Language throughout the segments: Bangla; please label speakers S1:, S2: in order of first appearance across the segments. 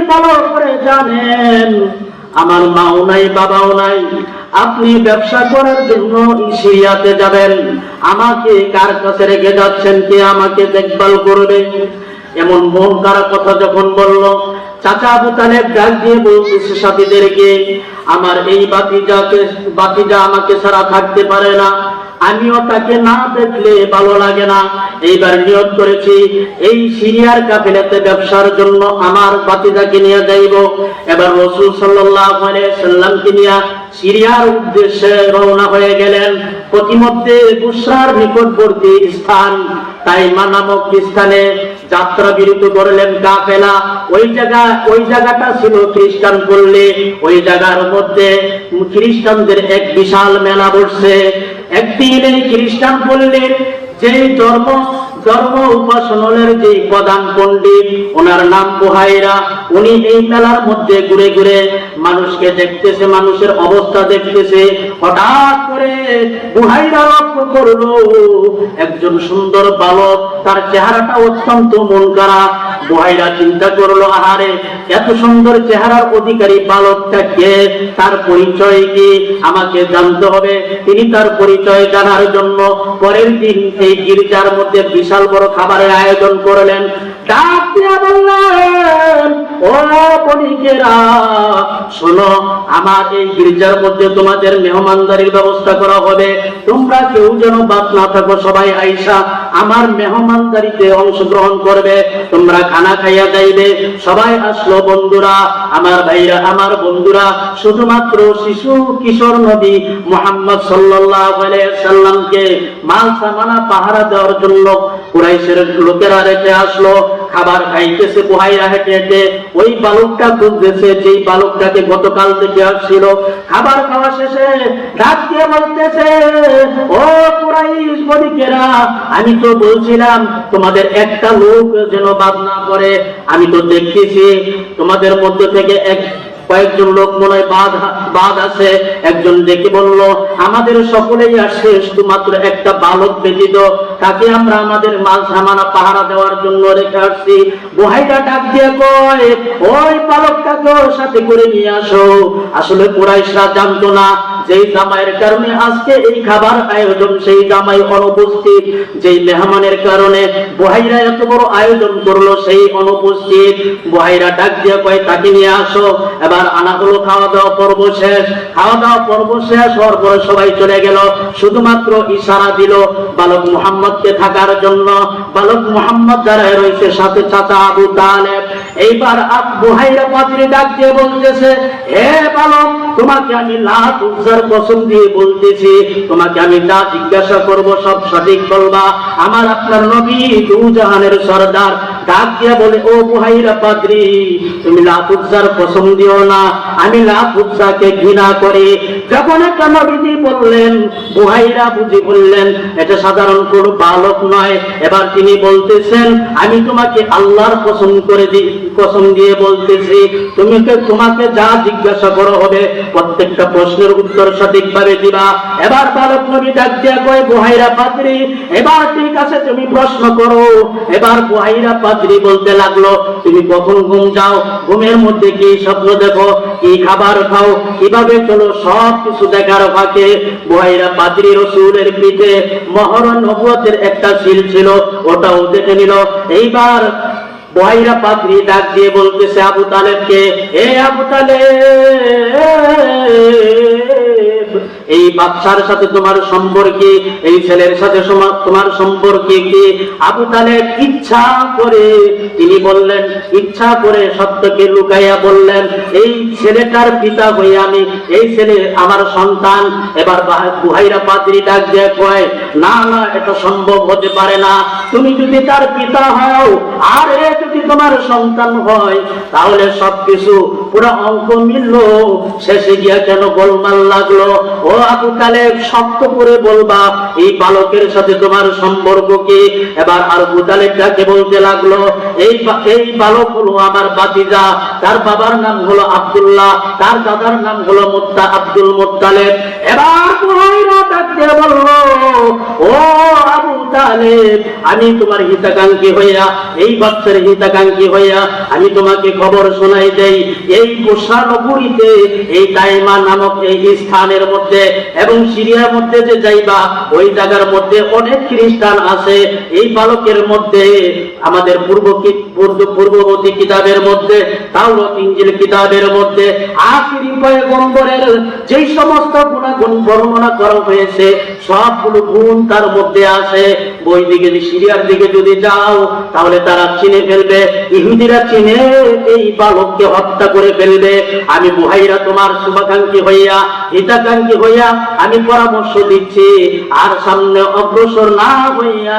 S1: ভালো করে জানেন আমার মাও নাই বাবাও নাই, আপনি ব্যবসা করার জন্য সিরিয়াতে যাবেন, আমাকে কার কাছে রেখে যাচ্ছেন, কে আমাকে দেখভাল করবে? এমন মন খারাপ কথা যখন বলল, চাচা আবু তালেব ডাক দিয়ে বলতেছে সাথীদেরকে, আমার এই বাতিজা আমাকে ছাড়া থাকতে পারে না, আমিও তাকে না দেখলে ভালো লাগে না। এইবার নিয়ত করেছি এই সিরিয়ার কাফেলাতে ব্যবসার জন্য আমার বাতিজাকে নিয়ে যাইব। এবার রাসূল সাল্লাল্লাহু আলাইহি সাল্লামকে নিয়ে সিরিয়ার উদ্দেশ্যে রওনা হয়ে গেলেন। প্রতিমধ্যে বুশরার নিকটবর্তী স্থান তাইমা নামক স্থানে যাত্রা বিরতি করলেন কাফেলা। ওই জায়গাটা ছিল খ্রিস্টান পল্লী। ওই জায়গার মধ্যে খ্রিস্টানদের এক বিশাল মেলা বসছে। একদিন এই খ্রিস্টান পল্লীর যে ধর্ম উপাসনের যে প্রধান পণ্ডিত, ওনার নাম বুহাইরা, উনি এই মেলার মধ্যে ঘুরে ঘুরে মানুষকে দেখতেছে, মানুষের অবস্থা দেখতেছে। হঠাৎ করে বুহাইরা লক্ষ্য করলো একজন সুন্দর বালক, তার চেহারাটা অত্যন্ত মন খারাপ। বুহাইরা চিন্তা করলো, আহারে এত সুন্দর চেহারার অধিকারী বালকটা কে, তার পরিচয় কি, আমাকে জানতে হবে। তিনি তার পরিচয় জানার জন্য পরের দিন এই গির্জার মধ্যে বিশাল বড় খাবারের আয়োজন করলেন। ডাক দিয়ে বললেন, ও বণিকেরা শোনো, আমার এই গির্জার মধ্যে তোমাদের মেহমানদারির ব্যবস্থা করা হবে, তোমরা কেউ যেন বাদ না থাকো, সবাই আইসা আমার মেহমানদারিতে অংশগ্রহণ করবে, তোমরা খানা খাইয়া যাইবে। সবাই আসলো, বন্ধুরা, আমার ভাইরা, আমার বন্ধুরা, শুধুমাত্র শিশু কিশোর নবী মুহাম্মদ সাল্লাল্লাহু আলাইহি সাল্লামকে মাল সামানা পাহারা দেওয়ার জন্য কুরাইশের লোকেরা রেখে আসলো। খাবার খাইতেছে বুহাইরা হেঁটে হেঁটে, ওই বালকটা খুঁজতেছে যেই বালকটাকে গতকাল থেকে আসছিল। খাবার খাওয়া শেষে ডাক দিয়ে বলতেছে, ও কুরাইশ বণিকেরা, আমি তো বলছিলাম তোমাদের একটা লোক যেন বাদ না পড়ে, আমি তো দেখতেছি তোমাদের মধ্যে থেকে কয়েকজন লোক মনে হয় বাদ আছে। একজন ডেকে বলল, আমাদের সকলেই আসছে, শুধুমাত্র একটা বালক ব্যতীত, তাকে আমরা আমাদের মাল সামানা পাহারা দেওয়ার জন্য রেখে আসছি। বুহাইরা ডাক দিয়ে কয়, ওই বালকটাকে সাথে করে নিয়ে আসো। আসলে কুরাইশরা জানতো না যেই জামাইয়ের কারণে আজকে এই খাবার আয়োজন, সেই জামাই অনুপস্থিত। যেই মেহমানের কারণে বুহাইরা এত বড় আয়োজন করলো, সেই অনুপস্থিত। বুহাইরা ডাক দিয়ে কয়, তাকে নিয়ে আসো। এবার আনা হলো, খাওয়া দাওয়া পর্ব শেষ। খাওয়া দাওয়া পর্ব শেষ হওয়ার পরে সবাই চলে গেল, শুধুমাত্র ইশারা দিল বালক মুহাম্মদকে থাকার জন্য। বালক মুহাম্মদ দাঁড়ায় রয়েছে, সাথে চাচা আবু তালেব। এইবার বুহাইরা পাদ্রী ডাক দিয়ে বলতেছে, হে বালক, তোমাকে আমি লাত উজ্জার কসম দিয়ে বলতেছি, তোমাকে আমি যা জিজ্ঞাসা করব সব সঠিক বলবা। আমার আপনার নবী দু জাহানের সরদার। ডাক দিয়ে বলে, ও বুহাইরা পাদ্রী, তুমি লাত উজ্জার কসম দিও না, আমি লাত উজ্জাকে ঘৃণা করি। যখন একটা নবীজি বললেন, বুহাইরা বুঝি বললেন এটা সাধারণ কোন বালক নয়। এবার তিনি বলতেছেন, আমি তোমাকে আল্লাহর কসম দিয়ে বলতেছি, তোমাকে যা জিজ্ঞাসা করা হবে প্রত্যেকটা প্রশ্নের উত্তর সঠিকভাবে দিবা। এবার বালক নবী ডাক দিয়া কয়, বুহাইরা পাদ্রী, এবার ঠিক আছে, তুমি প্রশ্ন করো। এবার বুহাইরা পাদ্রী বলতে লাগলো, তুমি কখন ঘুম যাও, ঘুমের মধ্যে কি স্বপ্ন দেখো, কি খাবার খাও, কিভাবে চলো, সব কিছু দেখার ফাঁকে বুহাইরা পাদ্রী রাসূলের পিঠে মোহর নবুয়তের একটা সিল ছিল, ওটাও দেখে নিল। এইবার বুহাইরা পাদ্রী ডাক দিয়ে বলতেছে আবু তালেবকে, এ আবু তালেব, এই বাদশার সাথে তোমার সম্পর্কে, এই ছেলের সাথে তোমার সম্পর্কে কি? আবু তালেব ইচ্ছা করে, তিনি বললেন, ইচ্ছা করে সত্যকে লুকাইয়া বললেন, এই ছেলেটার পিতা হই আমি, এই ছেলে আমার সন্তান। এবার বুহাইরা পাদ্রী ডাক দিয়ে কয়, না না, এটা সম্ভব হতে পারে না, তুমি যদি তার পিতা হও আর এ যদি তোমার সন্তান হয়, তাহলে সবকিছু পুরো অঙ্ক মিলল, শেষে গিয়া কেন গোলমাল লাগলো? ও আবু তালেব, শক্ত করে বলবা এই বালকের সাথে তোমার সম্পর্ক কি? এবার আবু তালেব যাকে বলতে লাগলো, এই বালক হলো আমার ভাতিজা, তার বাবার নাম হলো আব্দুল্লাহ, তার দাদার নাম হলো আব্দুল মুত্তালিব। এবার বুহাইরা ডাকতে বলল, ও আবু তালেব, আমি তোমার হিতাকাঙ্ক্ষী হইয়া, এই বাচ্চার হিতাকাঙ্ক্ষী হইয়া আমি তোমাকে খবর শোনাই দেই, এই বুসরা নগরীতে এই তাইমা নামক এই স্থানের মধ্যে এবং সিরিয়ার মধ্যে যে যাইবা ওই জায়গার মধ্যে অনেক খ্রিস্টান আছে। এই বালকের মধ্যে আমাদের পূর্ববর্তী কিতাবের মধ্যে, তাওরাত ইনজিল কিতাবের মধ্যে আখিরি পয়গম্বরের যেই সমস্ত গুণাগুণ বর্ণনা করা হয়েছে সবগুলো গুণ তার মধ্যে আছে। ওই দিকে সিরিয়ার দিকে যদি যাও তাহলে তারা চিনে ফেলবে, ইহুদিরা চিনে এই বালককে হত্যা করে ফেলবে। আমি বুহাইরা তোমার শুভাকাঙ্ক্ষী হইয়া, হিতাকাঙ্ক্ষী হইয়া আমি পরামর্শ দিচ্ছি, আর সামনে অগ্রসর না হইয়া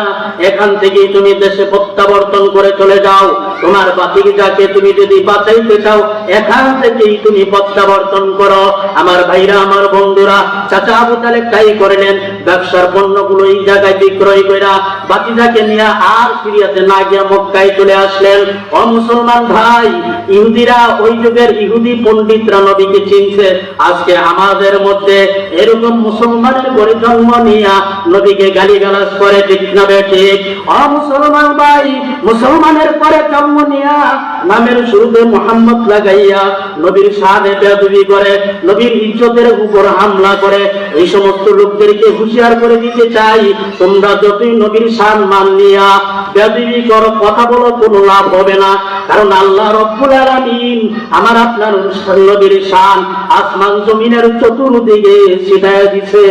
S1: এখান থেকে তুমি দেশে প্রত্যাবর্তন করে চলে যাও। তোমার ভাতিজাকে তুমি যদি বাঁচাইতে চাও এখান থেকেই তুমি প্রত্যাবর্তন করো। আমার ভাইরা, আমার বন্ধুরা, চাচা আবু তালেব তাই করলেন, ব্যবসার পণ্যগুলো এই জায়গায় বিক্রয় কইরা ভাতিজাকে নিয়ে আর সিরিয়াতে না গিয়া মক্কায় চলে আসলেন। ও মুসলমান ভাই, ইহুদিরা ওই যুগের ইহুদি পণ্ডিতরা নবীকে চিনছে। আজকে আমাদের মধ্যে এরকম মুসলমানের ঘরে জন্ম নিয়া নবীকে গালিগালাজ করে, ঠিক না ঠিক? ও মুসলমান ভাই, মুসলমানের পরে জন্ম নিয়া নামের শুরুতে মুহাম্মদ লাগাইয়া নবীর শানে বেয়াদবি করে, নবীর ইজ্জতের উপর হামলা করে, এই সমস্ত লোকদেরকে হুঁশিয়ার করে দিতে চাই, তোমরা যতই নবীর শান মান নিয়া বেয়াদবি করো, কথা বলো, কোনো লাভ হবে না। কারণ আল্লাহ রব্বুল আলামিন আমার আপনার নবীর শান আসমান জমিনের চতুর্দিকে ছিটায় দিছে।